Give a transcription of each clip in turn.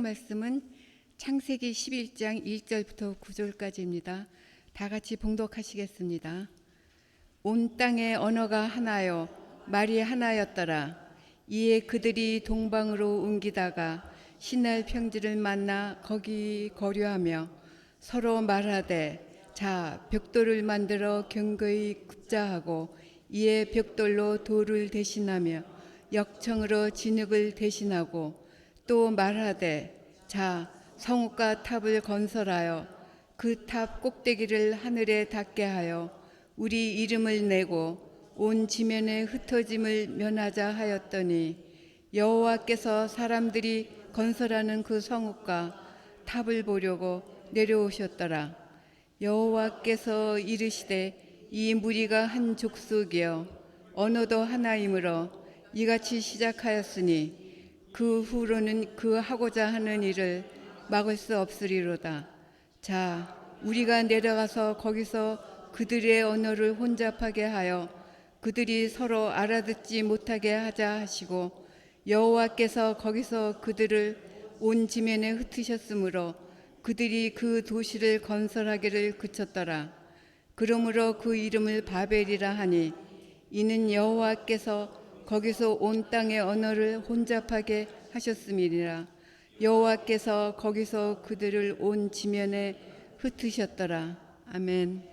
성경 말씀은 창세기 11장 1절부터 9절까지입니다. 다 같이 봉독하시겠습니다. 온 땅의 언어가 하나요 말이 하나였더라. 이에 그들이 동방으로 옮기다가 신할 평지를 만나 거기 거류하며 서로 말하되 자 벽돌을 만들어 견고히 굽자하고 이에 벽돌로 돌을 대신하며 역청으로 진흙을 대신하고 또 말하되 자 성읍과 탑을 건설하여 그 탑 꼭대기를 하늘에 닿게 하여 우리 이름을 내고 온 지면에 흩어짐을 면하자 하였더니 여호와께서 사람들이 건설하는 그 성읍과 탑을 보려고 내려오셨더라. 여호와께서 이르시되 이 무리가 한 족속이여 언어도 하나이므로 이같이 시작하였으니 그 후로는 그 하고자 하는 일을 막을 수 없으리로다. 자 우리가 내려가서 거기서 그들의 언어를 혼잡하게 하여 그들이 서로 알아듣지 못하게 하자 하시고 여호와께서 거기서 그들을 온 지면에 흩으셨으므로 그들이 그 도시를 건설하기를 그쳤더라. 그러므로 그 이름을 바벨이라 하니 이는 여호와께서 거기서 온 땅의 언어를 혼잡하게 하셨음이니라. 여호와께서 거기서 그들을 온 지면에 흩으셨더라. 아멘.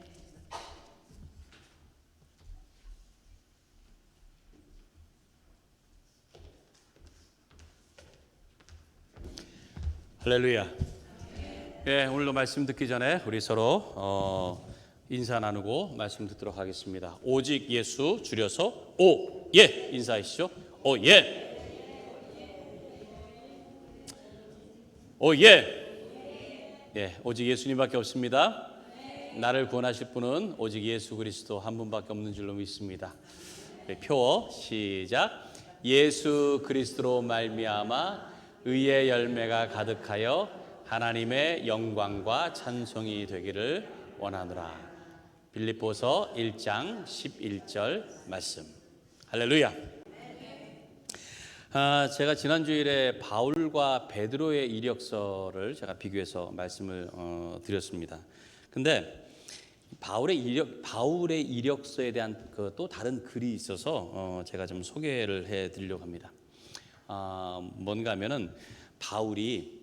할렐루야. 예, 오늘도 말씀 듣기 전에 우리 서로 인사 나누고 말씀 듣도록 하겠습니다. 오직 예수 줄여서 오예 인사하시죠. 오예. 오예. 예, 오직 예수님밖에 없습니다. 나를 구원하실 분은 오직 예수 그리스도 한 분밖에 없는 줄로 믿습니다. 표 시작. 예수 그리스도로 말미암아 의의 열매가 가득하여 하나님의 영광과 찬송이 되기를 원하노라. 빌립보서 1장 11절 말씀. 할렐루야. 제가 지난 주일에 바울과 베드로의 이력서를 제가 비교해서 말씀을 드렸습니다. 근데 바울의 이력서에 대한 또 다른 글이 있어서 제가 좀 소개를 해드리려고 합니다. 뭔가 하면은 바울이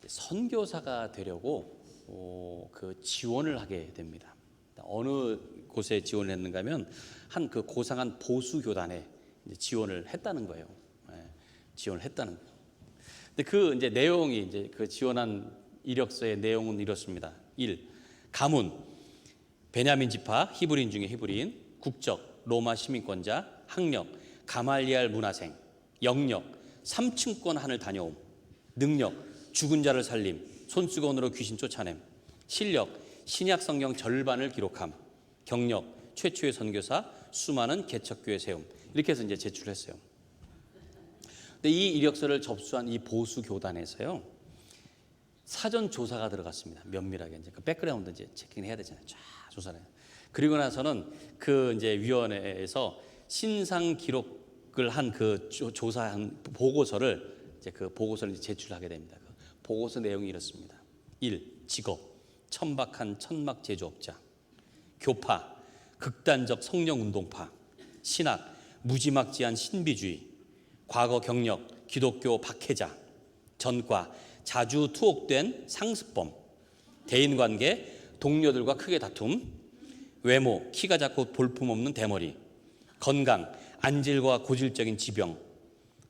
선교사가 되려고 그 지원을 하게 됩니다. 어느 곳에 지원을 했는가 하면 한 그 고상한 보수 교단에 지원을 했다는 거예요. 지원을 했다는 거예요. 근데 그 이제 내용이 이제 그 지원한 이력서의 내용은 이렇습니다. 1. 가문 베냐민 지파 히브리인 중에 히브리인, 국적 로마 시민권자, 학력 가말리알 문화생, 영역 3층권 하늘 다녀옴, 능력 죽은 자를 살림, 손수건으로 귀신 쫓아냄, 실력 신약 성경 절반을 기록함, 경력 최초의 선교사, 수많은 개척교회 세움. 이렇게 해서 이제 제출했어요. 근데 이 이력서를 접수한 이 보수 교단에서요 사전 조사가 들어갔습니다. 면밀하게 이제 그 백그라운드 이제 체킹해야 되잖아요. 쫙 조사를 해요. 그리고 나서는 그 이제 위원회에서 신상 기록을 한 그 조사한 보고서를 이제 그 보고서를 이제 제출하게 됩니다. 그 보고서 내용이 이렇습니다. 1. 직업 천박한 천막 제조업자, 교파 극단적 성령 운동파, 신학 무지막지한 신비주의, 과거 경력 기독교 박해자, 전과 자주 투옥된 상습범, 대인관계 동료들과 크게 다툼, 외모 키가 작고 볼품없는 대머리, 건강 안질과 고질적인 지병,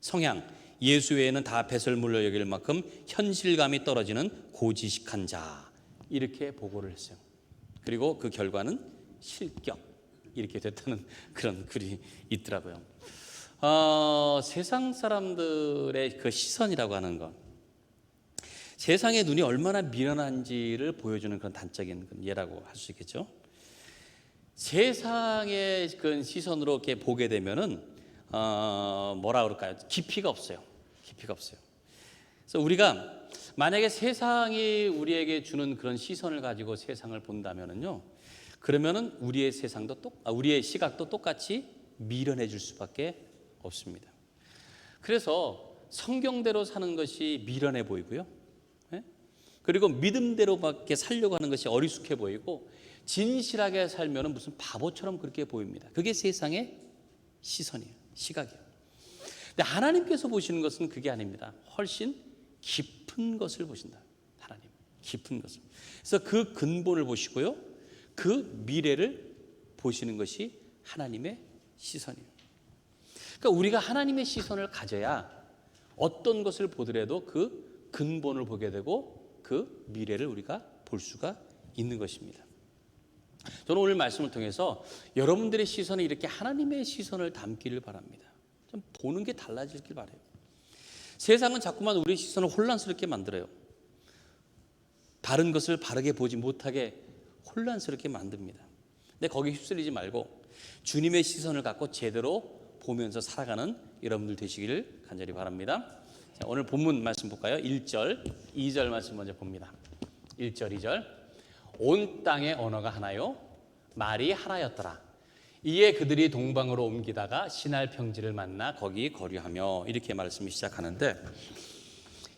성향 예수 외에는 다 배설물로 여길 만큼 현실감이 떨어지는 고지식한 자. 이렇게 보고를 했어요. 그리고 그 결과는 실격 이렇게 됐다는 그런 글이 있더라고요. 세상 사람들의 그 시선이라고 하는 것, 세상의 눈이 얼마나 미련한지를 보여주는 그런 단적인 예라고 할 수 있겠죠. 세상의 그 시선으로 이렇게 보게 되면은 뭐라 그럴까요? 깊이가 없어요. 깊이가 없어요. 그래서 우리가 만약에 세상이 우리에게 주는 그런 시선을 가지고 세상을 본다면은요, 그러면은 우리의 우리의 시각도 똑같이 미련해질 수밖에 없습니다. 그래서 성경대로 사는 것이 미련해 보이고요. 예? 그리고 믿음대로밖에 살려고 하는 것이 어리숙해 보이고 진실하게 살면은 무슨 바보처럼 그렇게 보입니다. 그게 세상의 시선이에요. 시각이에요. 근데 하나님께서 보시는 것은 그게 아닙니다. 훨씬 깊은 것을 보신다. 하나님. 깊은 것을. 그래서 그 근본을 보시고요. 그 미래를 보시는 것이 하나님의 시선이에요. 그러니까 우리가 하나님의 시선을 가져야 어떤 것을 보더라도 그 근본을 보게 되고 그 미래를 우리가 볼 수가 있는 것입니다. 저는 오늘 말씀을 통해서 여러분들의 시선이 이렇게 하나님의 시선을 담기를 바랍니다. 좀 보는 게 달라지길 바라요. 세상은 자꾸만 우리의 시선을 혼란스럽게 만들어요. 바른 것을 바르게 보지 못하게 혼란스럽게 만듭니다. 근데 거기에 휩쓸리지 말고 주님의 시선을 갖고 제대로 보면서 살아가는 여러분들 되시기를 간절히 바랍니다. 자, 오늘 본문 말씀 볼까요? 1절, 2절 말씀 먼저 봅니다. 1절, 2절. 온 땅의 언어가 하나요, 말이 하나였더라. 이에 그들이 동방으로 옮기다가 시날 평지를 만나 거기 거류하며, 이렇게 말씀이 시작하는데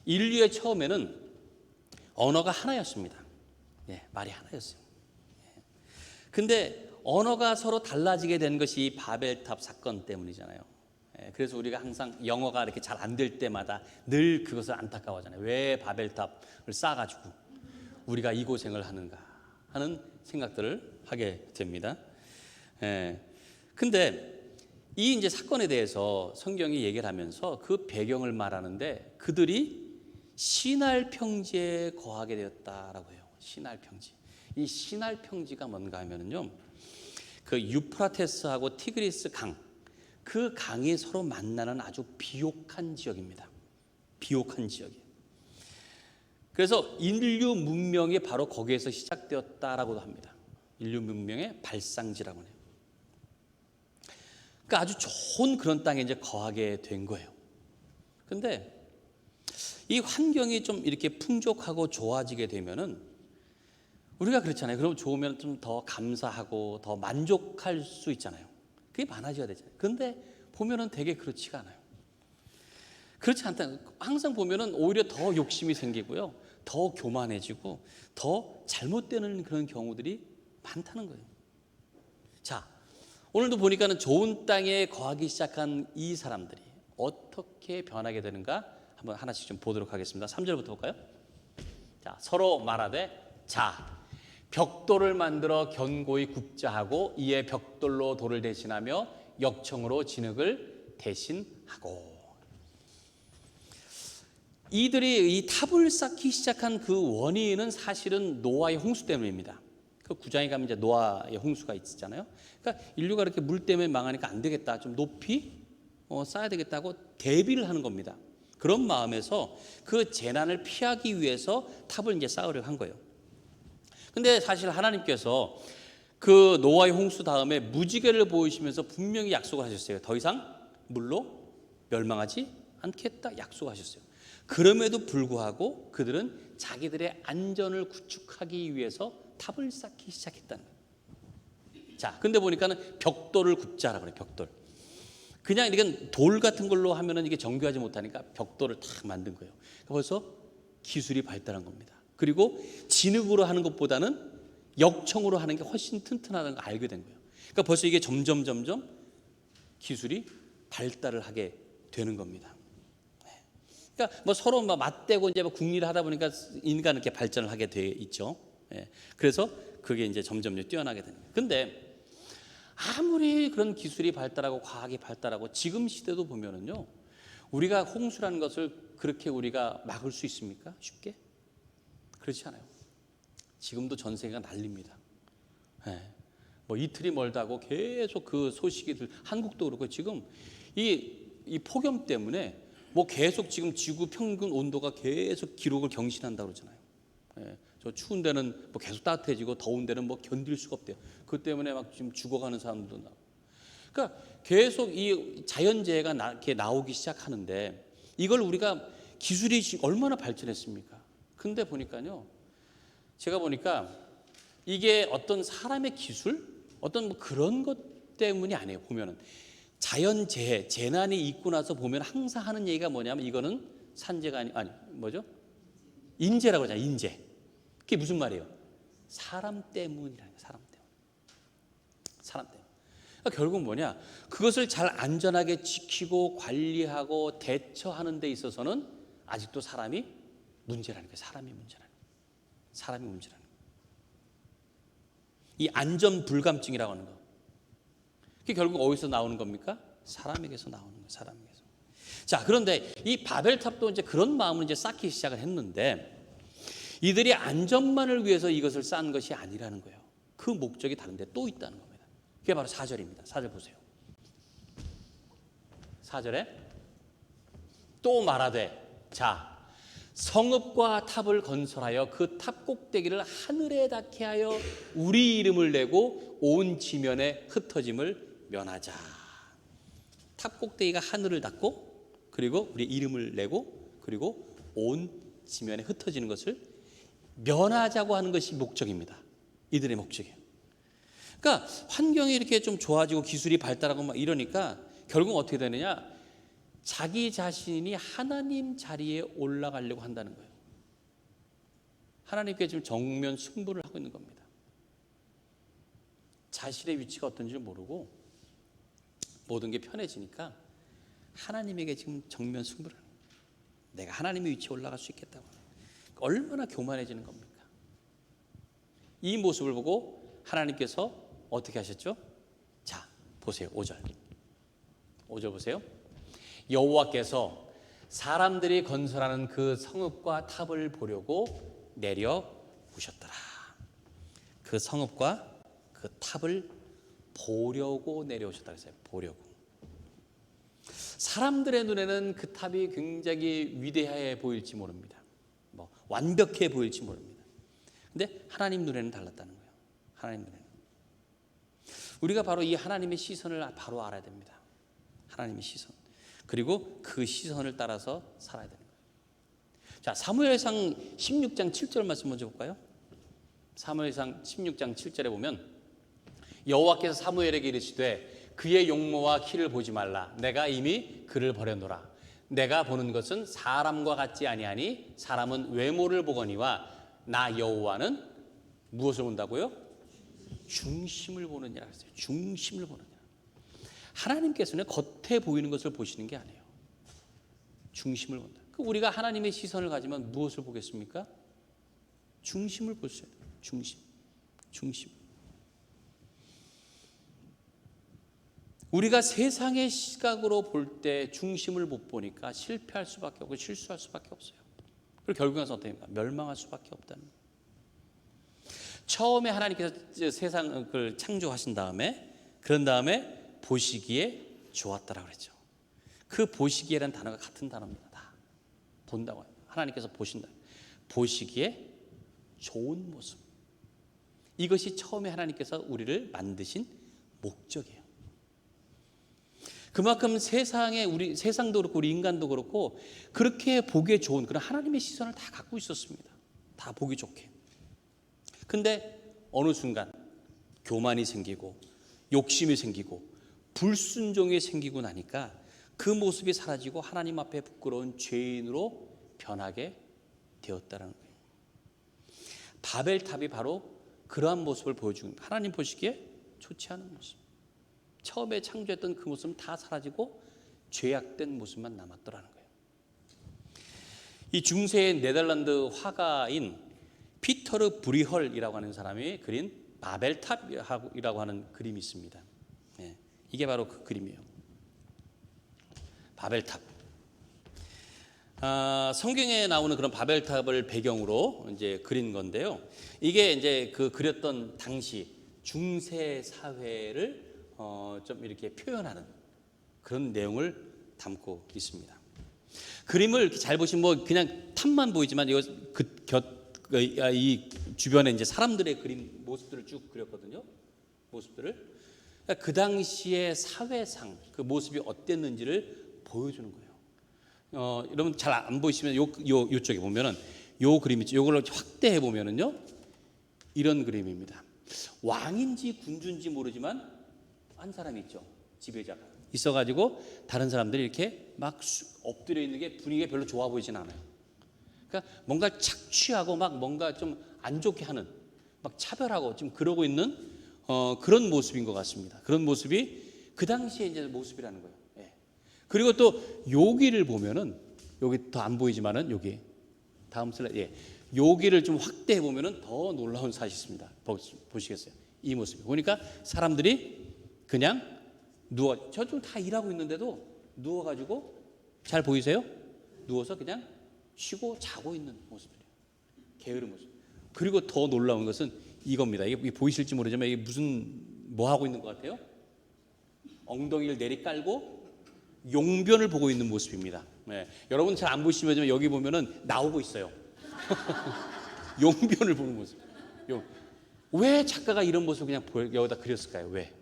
인류의 처음에는 언어가 하나였습니다. 예, 말이 하나였어요. 근데 언어가 서로 달라지게 된 것이 이 바벨탑 사건 때문이잖아요. 그래서 우리가 항상 영어가 이렇게 잘 안 될 때마다 늘 그것을 안타까워하잖아요. 왜 바벨탑을 쌓아가지고 우리가 이 고생을 하는가 하는 생각들을 하게 됩니다. 근데 이 이제 사건에 대해서 성경이 얘기를 하면서 그 배경을 말하는데 그들이 시날 평지에 거하게 되었다라고 해요. 시날 평지. 이 시날 평지가 뭔가 하면은요, 그 유프라테스하고 티그리스 강, 그 강이 서로 만나는 아주 비옥한 지역입니다. 비옥한 지역이에요. 그래서 인류 문명이 바로 거기에서 시작되었다라고도 합니다. 인류 문명의 발상지라고 해요. 그러니까 아주 좋은 그런 땅에 이제 거하게 된 거예요. 근데 이 환경이 좀 이렇게 풍족하고 좋아지게 되면은 우리가 그렇잖아요. 그럼 좋으면 좀 더 감사하고 더 만족할 수 있잖아요. 그게 많아져야 되잖아요. 그런데 보면은 되게 그렇지가 않아요. 그렇지 않다. 항상 보면은 오히려 더 욕심이 생기고요, 더 교만해지고 더 잘못되는 그런 경우들이 많다는 거예요. 자, 오늘도 보니까는 좋은 땅에 거하기 시작한 이 사람들이 어떻게 변하게 되는가 한번 하나씩 좀 보도록 하겠습니다. 3절부터 볼까요? 자, 서로 말하되, 자, 벽돌을 만들어 견고히 굽자 하고 이에 벽돌로 돌을 대신하며 역청으로 진흙을 대신하고. 이들이 이 탑을 쌓기 시작한 그 원인은 사실은 노아의 홍수 때문입니다. 그 9장에 가면 이제 노아의 홍수가 있잖아요. 그러니까 인류가 이렇게 물 때문에 망하니까 안 되겠다, 좀 높이 쌓아야 되겠다고 대비를 하는 겁니다. 그런 마음에서 그 재난을 피하기 위해서 탑을 이제 쌓으려고 한 거예요. 근데 사실 하나님께서 그 노아의 홍수 다음에 무지개를 보이시면서 분명히 약속을 하셨어요. 더 이상 물로 멸망하지 않겠다 약속하셨어요. 그럼에도 불구하고 그들은 자기들의 안전을 구축하기 위해서 탑을 쌓기 시작했다는 거예요. 자, 근데 보니까는 벽돌을 굽자라고 그래요. 벽돌. 그냥 이건 돌 같은 걸로 하면은 이게 정교하지 못하니까 벽돌을 탁 만든 거예요. 벌써 기술이 발달한 겁니다. 그리고 진흙으로 하는 것보다는 역청으로 하는 게 훨씬 튼튼하다는 걸 알게 된 거예요. 그러니까 벌써 이게 점점 기술이 발달을 하게 되는 겁니다. 그러니까 뭐 서로 맞대고 이제 국리를 하다 보니까 인간은 이렇게 발전을 하게 돼 있죠. 그래서 그게 이제 점점 뛰어나게 되는 거예요. 근데 아무리 그런 기술이 발달하고 과학이 발달하고 지금 시대도 보면은요, 우리가 홍수라는 것을 그렇게 우리가 막을 수 있습니까? 쉽게? 그렇지 않아요. 지금도 전 세계가 난립니다. 뭐 이틀이 멀다고 계속 그 소식이 한국도 그렇고 지금 이 폭염 때문에 뭐 계속 지금 지구 평균 온도가 계속 기록을 경신한다고 그러잖아요. 저 추운 데는 뭐 계속 따뜻해지고 더운 데는 뭐 견딜 수가 없대요. 그 때문에 막 지금 죽어가는 사람들도 나오고. 그러니까 계속 이 자연재해가 이렇게 나오기 시작하는데 이걸 우리가 기술이 얼마나 발전했습니까? 근데 보니까요, 제가 보니까 이게 어떤 사람의 기술, 어떤 뭐 그런 것 때문이 아니에요. 보면은 자연 재해, 재난이 있고 나서 보면 항상 하는 얘기가 뭐냐면 이거는 산재가 아니 뭐죠? 인재라고 하잖아요. 인재. 그게 무슨 말이에요? 사람 때문이라는 거예요. 사람 때문. 사람 때문. 그러니까 결국 뭐냐? 그것을 잘 안전하게 지키고 관리하고 대처하는 데 있어서는 아직도 사람이 문제라는 거예요. 사람이 문제라는 거예요. 사람이 문제라는 거예요. 이 안전 불감증이라고 하는 거. 그게 결국 어디서 나오는 겁니까? 사람에게서 나오는 거예요. 사람에게서. 자, 그런데 이 바벨탑도 이제 그런 마음으로 이제 쌓기 시작을 했는데 이들이 안전만을 위해서 이것을 쌓은 것이 아니라는 거예요. 그 목적이 다른데 또 있다는 겁니다. 그게 바로 4절입니다. 4절 보세요. 4절에 또 말하되 자 성읍과 탑을 건설하여 그 탑 꼭대기를 하늘에 닿게 하여 우리 이름을 내고 온 지면에 흩어짐을 면하자. 탑 꼭대기가 하늘을 닿고 그리고 우리 이름을 내고 그리고 온 지면에 흩어지는 것을 면하자고 하는 것이 목적입니다. 이들의 목적이에요. 그러니까 환경이 이렇게 좀 좋아지고 기술이 발달하고 막 이러니까 결국 어떻게 되느냐? 자기 자신이 하나님 자리에 올라가려고 한다는 거예요. 하나님께 지금 정면 승부를 하고 있는 겁니다. 자신의 위치가 어떤지 모르고 모든 게 편해지니까 하나님에게 지금 정면 승부를 하는 거예요. 내가 하나님의 위치에 올라갈 수 있겠다고. 얼마나 교만해지는 겁니까? 이 모습을 보고 하나님께서 어떻게 하셨죠? 자, 보세요. 5절. 5절 보세요. 여호와께서 사람들이 건설하는 그 성읍과 탑을 보려고 내려 오셨더라. 그 성읍과 그 탑을 보려고 내려오셨다 그랬어요. 보려고. 사람들의 눈에는 그 탑이 굉장히 위대해 보일지 모릅니다. 뭐 완벽해 보일지 모릅니다. 근데 하나님 눈에는 달랐다는 거예요. 하나님 눈에는. 우리가 바로 이 하나님의 시선을 바로 알아야 됩니다. 하나님의 시선. 그리고 그 시선을 따라서 살아야 되는 거예요. 자, 사무엘상 16장 7절 말씀 먼저 볼까요? 사무엘상 16장 7절에 보면 여호와께서 사무엘에게 이르시되 그의 용모와 키를 보지 말라. 내가 이미 그를 버려놓으라. 내가 보는 것은 사람과 같지 아니하니 사람은 외모를 보거니와 나 여호와는 무엇을 본다고요? 중심을 보느니라 그랬어요. 중심을 보느니라. 하나님께서는 겉에 보이는 것을 보시는 게 아니에요. 중심을 본다. 우리가 하나님의 시선을 가지면 무엇을 보겠습니까? 중심을 볼 수 있어요. 중심. 중심. 우리가 세상의 시각으로 볼 때 중심을 못 보니까 실패할 수밖에 없고 실수할 수밖에 없어요. 그리고 결국은 어떻게 됩니까? 멸망할 수밖에 없다는 거예요. 처음에 하나님께서 세상을 창조하신 다음에 그런 다음에 보시기에 좋았다라고 그랬죠. 그 보시기에라는 단어가 같은 단어입니다. 다 본다고 해요. 하나님께서 보신다. 보시기에 좋은 모습. 이것이 처음에 하나님께서 우리를 만드신 목적이에요. 그만큼 세상도 그렇고 우리 인간도 그렇고 그렇게 보기에 좋은 그런 하나님의 시선을 다 갖고 있었습니다. 다 보기 좋게. 근데 어느 순간 교만이 생기고 욕심이 생기고 불순종이 생기고 나니까 그 모습이 사라지고 하나님 앞에 부끄러운 죄인으로 변하게 되었다는 거예요. 바벨탑이 바로 그러한 모습을 보여주는 거예요. 하나님 보시기에 좋지 않은 모습. 처음에 창조했던 그 모습은 다 사라지고 죄악된 모습만 남았더라는 거예요. 이 중세의 네덜란드 화가인 피터르 브리헐이라고 하는 사람이 그린 바벨탑이라고 하는 그림이 있습니다. 네, 이게 바로 그 그림이에요. 바벨탑. 성경에 나오는 그런 바벨탑을 배경으로 이제 그린 건데요. 이게 이제 그 그렸던 당시 중세 사회를 좀 이렇게 표현하는 그런 내용을 담고 있습니다. 그림을 이렇게 잘 보시면 뭐 그냥 탑만 보이지만 이거 이 주변에 이제 사람들의 그림 모습들을 쭉 그렸거든요. 모습들을. 그러니까 그 당시의 사회상 그 모습이 어땠는지를 보여주는 거예요. 여러분 잘 안 보이시면 요쪽에 보면은 요 그림 있죠. 요걸 확대해 보면은요. 이런 그림입니다. 왕인지 군주인지 모르지만 한 사람이 있죠. 지배자가. 있어가지고 다른 사람들이 이렇게 막 엎드려 있는 게 분위기가 별로 좋아 보이진 않아요. 그러니까 뭔가 착취하고 막 뭔가 좀 안 좋게 하는, 막 차별하고 좀 그러고 있는 그런 모습인 것 같습니다. 그런 모습이 그 당시에 이제 모습이라는 거예요. 예. 그리고 또 여기를 보면은, 여기 더 안 보이지만은 여기 다음 슬라이드, 예. 여기를 좀 확대해 보면은 더 놀라운 사실이 있습니다. 보시겠어요? 이 모습이 보니까 사람들이 그냥 저쪽 다 일하고 있는데도 누워가지고, 잘 보이세요? 누워서 그냥 쉬고 자고 있는 모습이에요. 게으른 모습. 그리고 더 놀라운 것은 이겁니다. 이게 보이실지 모르지만 이게 뭐 하고 있는 것 같아요? 엉덩이를 내리 깔고 용변을 보고 있는 모습입니다. 네. 여러분 잘 안 보시면 여기 보면은 나오고 있어요. 용변을 보는 모습. 왜 작가가 이런 모습을 그냥 여기다 그렸을까요? 왜?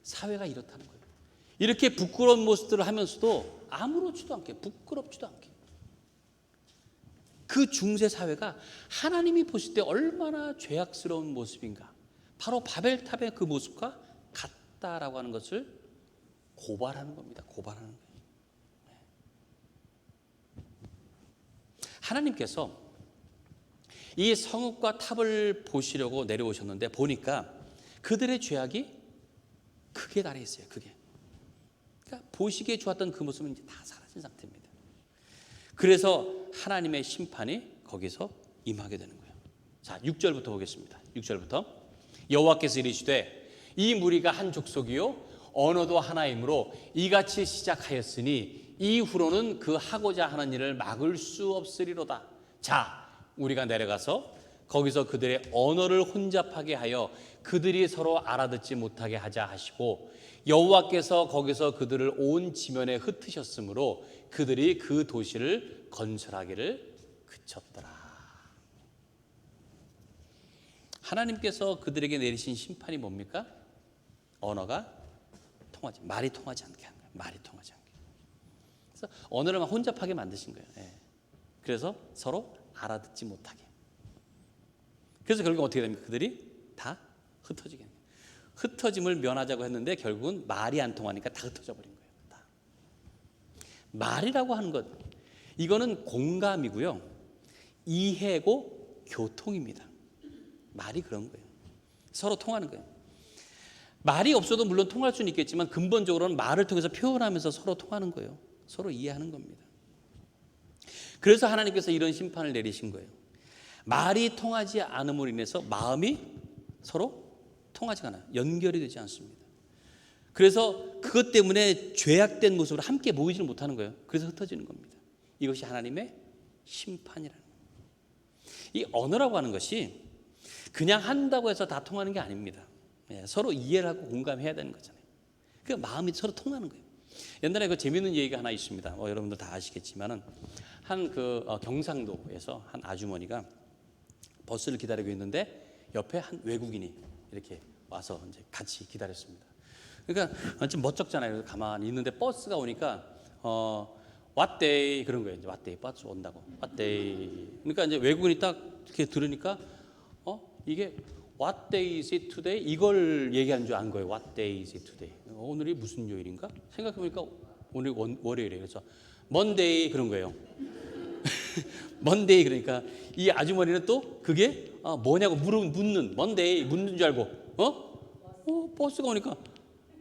사회가 이렇다는 거예요. 이렇게 부끄러운 모습들을 하면서도 아무렇지도 않게, 부끄럽지도 않게, 그 중세 사회가 하나님이 보실 때 얼마나 죄악스러운 모습인가, 바로 바벨탑의 그 모습과 같다라고 하는 것을 고발하는 겁니다. 고발하는 거예요. 하나님께서 이 성읍과 탑을 보시려고 내려오셨는데 보니까 그들의 죄악이 극에 달해 있어요. 극에. 그러니까 보시기에 좋았던 그 모습은 이제 다 사라진 상태입니다. 그래서 하나님의 심판이 거기서 임하게 되는 거예요. 자, 6절부터 보겠습니다. 6절부터 여호와께서 이르시되 이 무리가 한 족속이요 언어도 하나이므로 이같이 시작하였으니 이후로는 그 하고자 하는 일을 막을 수 없으리로다. 자, 우리가 내려가서 거기서 그들의 언어를 혼잡하게 하여 그들이 서로 알아듣지 못하게 하자 하시고 여호와께서 거기서 그들을 온 지면에 흩으셨으므로 그들이 그 도시를 건설하기를 그쳤더라. 하나님께서 그들에게 내리신 심판이 뭡니까? 언어가 말이 통하지 않게 한 거예요. 말이 통하지 않게. 그래서 언어를 막 혼잡하게 만드신 거예요. 예. 그래서 서로 알아듣지 못하게. 그래서 결국 어떻게 됩니까? 그들이 다 흩어지게 됩니다. 흩어짐을 면하자고 했는데 결국은 말이 안 통하니까 다 흩어져 버린 거예요. 다. 말이라고 하는 것, 이거는 공감이고요, 이해고 교통입니다. 말이 그런 거예요. 서로 통하는 거예요. 말이 없어도 물론 통할 수는 있겠지만 근본적으로는 말을 통해서 표현하면서 서로 통하는 거예요. 서로 이해하는 겁니다. 그래서 하나님께서 이런 심판을 내리신 거예요. 말이 통하지 않음으로 인해서 마음이 서로 통하지 않아요. 연결이 되지 않습니다. 그래서 그것 때문에 죄악된 모습으로 함께 모이지를 못하는 거예요. 그래서 흩어지는 겁니다. 이것이 하나님의 심판이라는 거예요. 이 언어라고 하는 것이 그냥 한다고 해서 다 통하는 게 아닙니다. 서로 이해를 하고 공감해야 되는 거잖아요. 그 마음이 서로 통하는 거예요. 옛날에 그 재미있는 얘기가 하나 있습니다. 여러분들 다 아시겠지만은 한 경상도에서 한 아주머니가 버스를 기다리고 있는데 옆에 한 외국인이 이렇게 와서 이제 같이 기다렸습니다. 그러니까 좀 멋쩍잖아요. 그래서 가만히 있는데 버스가 오니까 what day 그런 거예요. 이제 what day 버스 온다고. what day. 그러니까 이제 외국인이 딱 이렇게 들으니까 이게 what day is it today 이걸 얘기하는 줄 안 거예요. what day is it today. 오늘이 무슨 요일인가? 생각해 보니까 오늘 월요일이에요. 그래서 Monday 그런 거예요. Monday 그러니까 이 아주머니는 또 그게 뭐냐고 묻는 Monday 묻는 줄 알고 버스가 오니까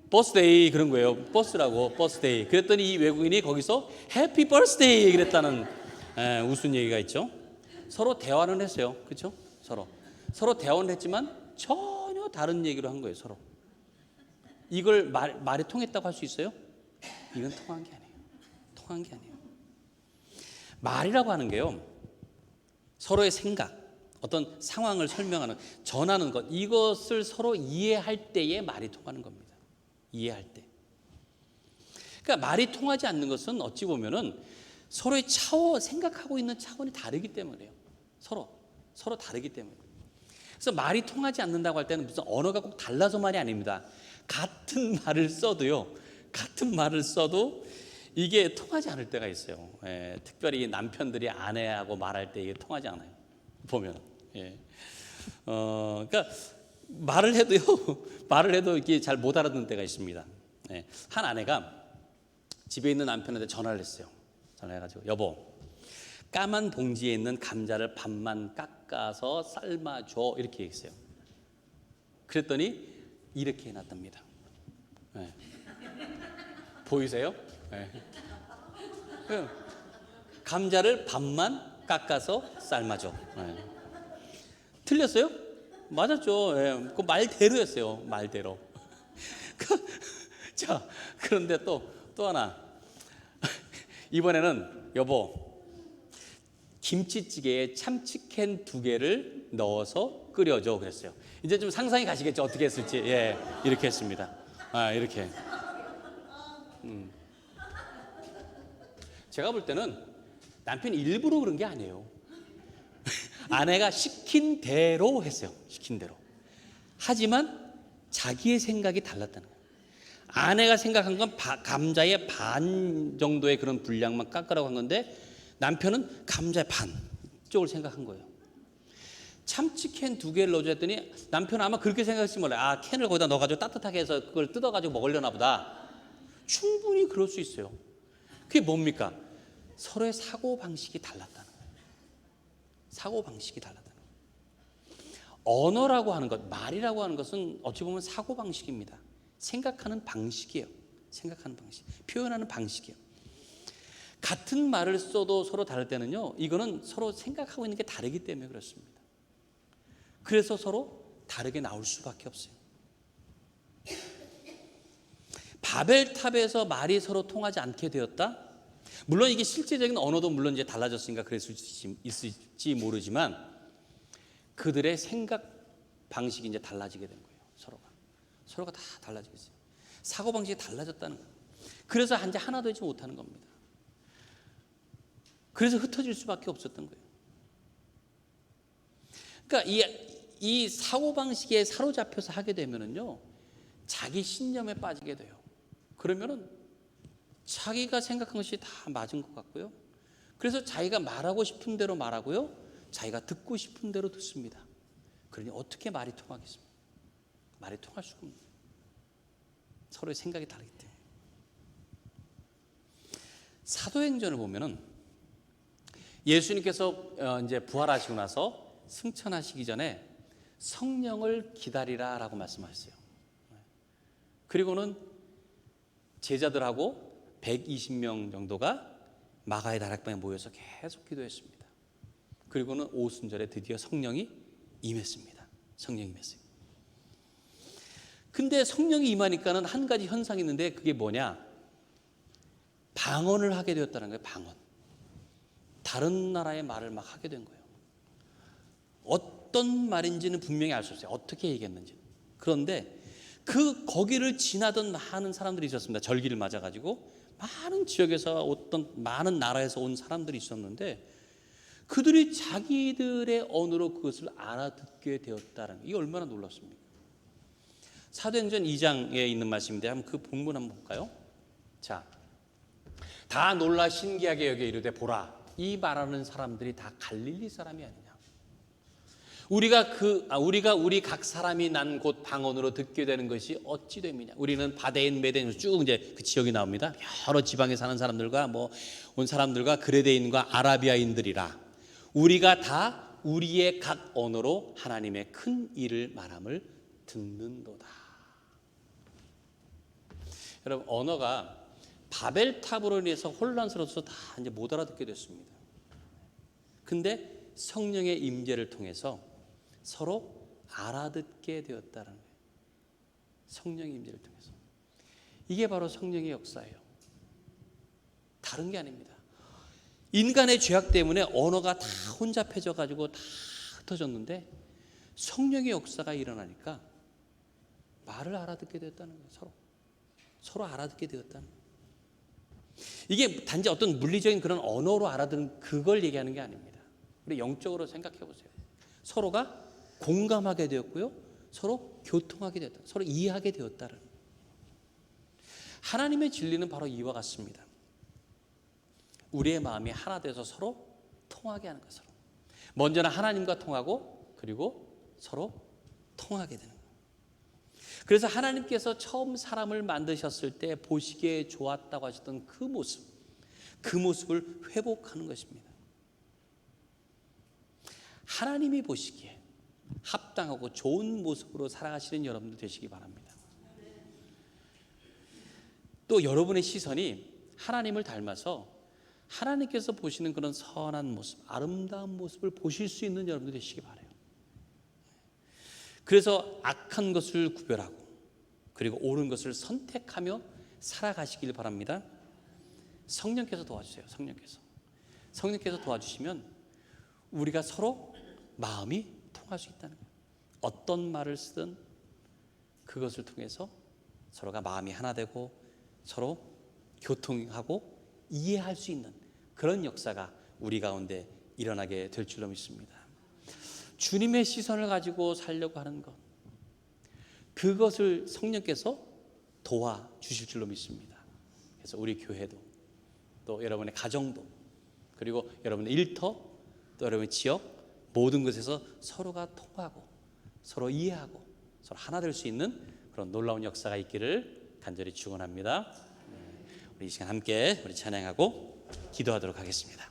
버스데이 그런 거예요. 버스라고 버스데이. 그랬더니 이 외국인이 거기서 해피 버스데이 그랬다는 웃은 얘기가 있죠. 서로 대화는 했어요. 그렇죠? 서로 대화는 했지만 전혀 다른 얘기로 한 거예요. 서로. 이걸 말이 통했다고 할 수 있어요? 이건 통한 게 아니에요. 통한 게 아니에요. 말이라고 하는 게요, 서로의 생각, 어떤 상황을 설명하는, 전하는 것, 이것을 서로 이해할 때에 말이 통하는 겁니다. 이해할 때. 그러니까 말이 통하지 않는 것은 어찌 보면은 서로의 생각하고 있는 차원이 다르기 때문에요. 서로 다르기 때문에. 그래서 말이 통하지 않는다고 할 때는 무슨 언어가 꼭 달라서만이 아닙니다. 같은 말을 써도 이게 통하지 않을 때가 있어요. 특별히 남편들이 아내하고 말할 때 이게 통하지 않아요. 보면. 그러니까 말을 해도요, 말을 해도 이게 잘 못 알아듣는 때가 있습니다. 네. 한 아내가 집에 있는 남편한테 전화를 했어요. 전화해가지고 여보, 까만 봉지에 있는 감자를 반만 깎아서 삶아줘 이렇게 얘기했어요. 그랬더니 이렇게 해놨답니다. 네. 보이세요? 네. 감자를 반만 깎아서 삶아줘. 네. 틀렸어요? 맞았죠. 예, 그 말대로였어요. 말대로. 자, 그런데 또 하나. 이번에는 여보, 김치찌개에 참치캔 2개를 넣어서 끓여줘 그랬어요. 이제 좀 상상이 가시겠죠? 어떻게 했을지. 예, 이렇게 했습니다. 이렇게. 제가 볼 때는 남편이 일부러 그런 게 아니에요. 아내가 시킨 대로 했어요. 시킨 대로. 하지만 자기의 생각이 달랐다는 거예요. 아내가 생각한 건 감자의 반 정도의 그런 분량만 깎으라고 한 건데 남편은 감자의 반 쪽을 생각한 거예요. 참치캔 2개를 넣어줘 했더니 남편은 아마 그렇게 생각했지 몰라요. 캔을 거기다 넣어가지고 따뜻하게 해서 그걸 뜯어가지고 먹으려나 보다. 충분히 그럴 수 있어요. 그게 뭡니까? 서로의 사고방식이 달랐다는 거예요. 사고방식이 달랐다는 거예요. 언어라고 하는 것, 말이라고 하는 것은 어찌 보면 사고방식입니다. 생각하는 방식이에요. 생각하는 방식, 표현하는 방식이에요. 같은 말을 써도 서로 다를 때는요, 이거는 서로 생각하고 있는 게 다르기 때문에 그렇습니다. 그래서 서로 다르게 나올 수밖에 없어요. 바벨탑에서 말이 서로 통하지 않게 되었다? 물론 이게 실제적인 언어도 물론 이제 달라졌으니까 그랬을 수 있을지 모르지만 그들의 생각 방식이 이제 달라지게 된 거예요. 서로가 다 달라지겠어요. 사고 방식이 달라졌다는 거예요. 그래서 이제 하나 되지 못하는 겁니다. 그래서 흩어질 수밖에 없었던 거예요. 그러니까 이 사고 방식에 사로잡혀서 하게 되면은요, 자기 신념에 빠지게 돼요. 그러면은 자기가 생각한 것이 다 맞은 것 같고요. 그래서 자기가 말하고 싶은 대로 말하고요, 자기가 듣고 싶은 대로 듣습니다. 그러니 어떻게 말이 통하겠습니까? 말이 통할 수가 없는 거예요. 서로의 생각이 다르기 때문에. 사도행전을 보면은 예수님께서 이제 부활하시고 나서 승천하시기 전에 성령을 기다리라라고 말씀하셨어요. 그리고는 제자들하고 120명 정도가 마가의 다락방에 모여서 계속 기도했습니다. 그리고는 오순절에 드디어 성령이 임했습니다. 성령이 임했어요. 근데 성령이 임하니까는 한 가지 현상이 있는데 그게 뭐냐? 방언을 하게 되었다는 거예요. 방언. 다른 나라의 말을 막 하게 된 거예요. 어떤 말인지는 분명히 알 수 없어요. 어떻게 얘기했는지. 그런데 거기를 지나던 많은 사람들이 있었습니다. 절기를 맞아가지고 많은 지역에서 어떤 많은 나라에서 온 사람들이 있었는데 그들이 자기들의 언어로 그것을 알아듣게 되었다는 이게 얼마나 놀랍습니까? 사도행전 2장에 있는 말씀인데 한번 그 본문 한번 볼까요? 자, 다 놀라 신기하게 여겨 이르되 보라, 이 말하는 사람들이 다 갈릴리 사람이 아니냐? 우리가 우리 각 사람이 난 곳 방언으로 듣게 되는 것이 어찌 됨이냐? 우리는 바데인 메덴으로 쭉 이제 그 지역이 나옵니다. 여러 지방에 사는 사람들과 온 사람들과 그레데인과 아라비아인들이라 우리가 다 우리의 각 언어로 하나님의 큰 일을 말함을 듣는도다. 여러분, 언어가 바벨탑으로 인해서 혼란스러워서 다 이제 못 알아듣게 됐습니다. 근데 성령의 임재를 통해서 서로 알아듣게 되었다는 거예요. 성령의 임재를 통해서. 이게 바로 성령의 역사예요. 다른 게 아닙니다. 인간의 죄악 때문에 언어가 다 혼잡해져 가지고 다 흩어졌는데 성령의 역사가 일어나니까 말을 알아듣게 되었다는 거예요. 서로 알아듣게 되었다는 거예요. 이게 단지 어떤 물리적인 그런 언어로 알아듣는 그걸 얘기하는 게 아닙니다. 우리 영적으로 생각해 보세요. 서로가 공감하게 되었고요, 서로 교통하게 되었다, 서로 이해하게 되었다는. 하나님의 진리는 바로 이와 같습니다. 우리의 마음이 하나 돼서 서로 통하게 하는 것으로. 먼저는 하나님과 통하고 그리고 서로 통하게 되는 거예요. 그래서 하나님께서 처음 사람을 만드셨을 때 보시기에 좋았다고 하셨던 그 모습을 회복하는 것입니다. 하나님이 보시기에 합당하고 좋은 모습으로 살아가시는 여러분들 되시기 바랍니다. 또 여러분의 시선이 하나님을 닮아서 하나님께서 보시는 그런 선한 모습, 아름다운 모습을 보실 수 있는 여러분들 되시기 바라요. 그래서 악한 것을 구별하고 그리고 옳은 것을 선택하며 살아가시길 바랍니다. 성령께서 도와주세요. 성령께서 도와주시면 우리가 서로 마음이 통할 수 있다는 거예요. 어떤 말을 쓰든 그것을 통해서 서로가 마음이 하나 되고 서로 교통하고 이해할 수 있는 그런 역사가 우리 가운데 일어나게 될 줄로 믿습니다. 주님의 시선을 가지고 살려고 하는 것, 그것을 성령께서 도와주실 줄로 믿습니다. 그래서 우리 교회도 또 여러분의 가정도 그리고 여러분의 일터 또 여러분의 지역 모든 것에서 서로가 통하고 서로 이해하고 서로 하나 될 수 있는 그런 놀라운 역사가 있기를 간절히 축원합니다. 우리 이 시간 함께 우리 찬양하고 기도하도록 하겠습니다.